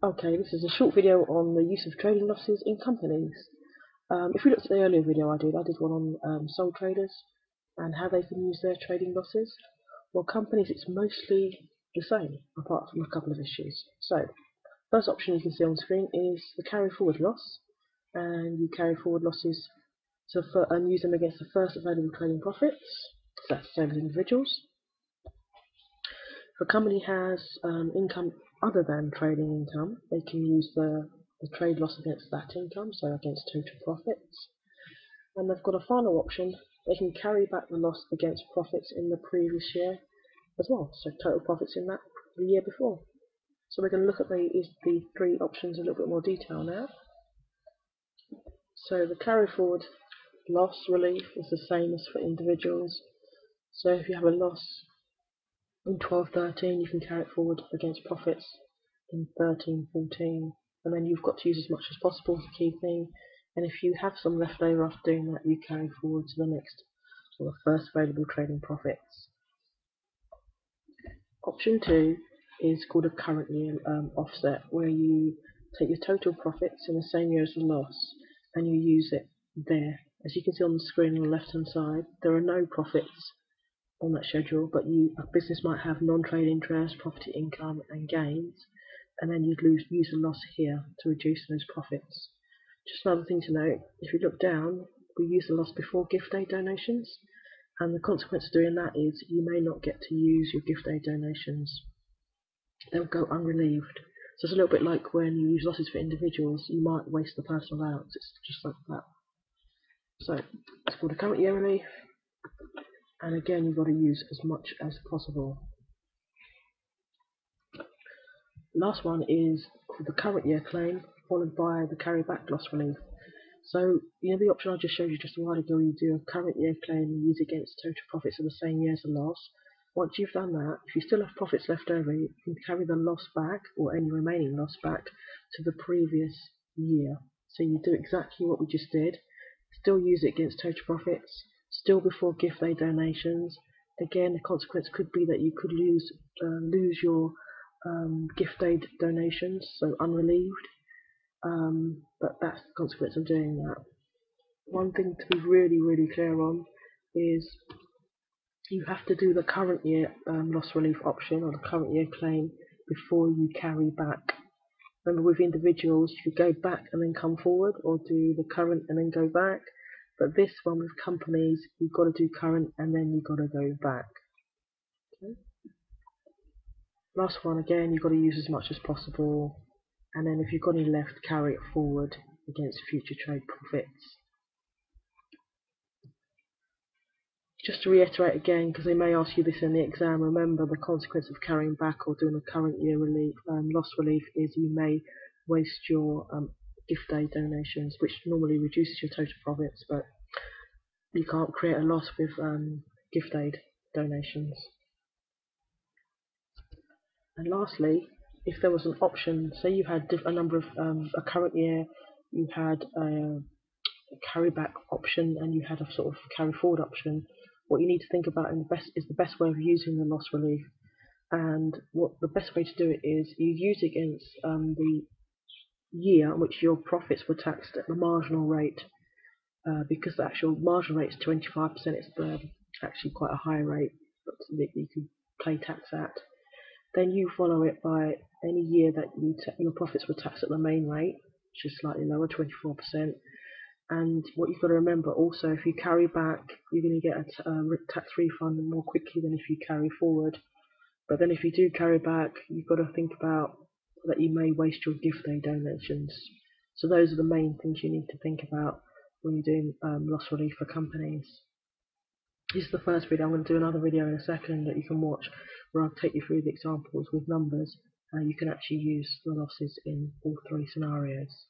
Okay, this is a short video on the use of trading losses in companies. If we looked at the earlier video I did one on sole traders and how they can use their trading losses. Well, companies, it's mostly the same, apart from a couple of issues. So, first option you can see on screen is the carry forward loss, and you carry forward losses and use them against the first available trading profits. So that's the same as individuals. If a company has income other than trading income, they can use the trade loss against that income, so against total profits. And they've got a final option, they can carry back the loss against profits in the previous year as well, so total profits in the year before. So we're going to look at the three options in a little bit more detail now. So the carry forward loss relief is the same as for individuals. So if you have a loss in 12-13, you can carry it forward against profits in 13-14, and then you've got to use as much as possible, is the key thing. And if you have some left over after doing that, you carry forward to the next or the first available trading profits. Option 2 is called a current year offset, where you take your total profits in the same year as the loss and you use it there. As you can see on the screen on the left hand side, there are no profits on that schedule, but a business might have non-trade interest, property income and gains, and then you'd use a loss here to reduce those profits. Just another thing to note, if you look down, we use the loss before gift aid donations, and the consequence of doing that is you may not get to use your gift aid donations. They'll go unrelieved. So it's a little bit like when you use losses for individuals, you might waste the personal allowance. It's just like that. So it's called a current year relief, and again you've got to use as much as possible. Last one is called the current year claim, followed by the carryback loss relief. So, the option I just showed you just a while ago, you do a current year claim and use against total profits of the same year as the loss. Once you've done that, if you still have profits left over, you can carry the loss back, or any remaining loss back, to the previous year. So you do exactly what we just did, still use it against total profits, still before gift aid donations. Again, the consequence could be that you could lose your gift aid donations, so unrelieved. But that's the consequence of doing that. One thing to be really, really clear on is you have to do the current year loss relief option, or the current year claim, before you carry back. Remember, with individuals, you could go back and then come forward, or do the current and then go back. But this one with companies, you've got to do current and then you've got to go back. Okay. Last one, again, you've got to use as much as possible, and then if you've got any left, carry it forward against future trade profits. Just to reiterate again, because they may ask you this in the exam, remember the consequence of carrying back or doing a current year relief, loss relief, is you may waste your gift aid donations, which normally reduces your total profits, but you can't create a loss with gift aid donations. And lastly, if there was an option, say you had a number of a current year, you had a carry back option and you had a sort of carry forward option, what you need to think about is the best way of using the loss relief. And what the best way to do it is you use it against the year in which your profits were taxed at the marginal rate, because the actual marginal rate is 25%. It's actually quite a high rate that you can pay tax at. Then you follow it by any year that your profits were taxed at the main rate, which is slightly lower, 24%. And what you've got to remember also, if you carry back, you're going to get a tax refund more quickly than if you carry forward. But then if you do carry back, you've got to think about that you may waste your gift aid donations. So those are the main things you need to think about when you're doing loss relief for companies. This is the first video. I'm going to do another video in a second that you can watch, where I'll take you through the examples with numbers. You can actually use the losses in all three scenarios.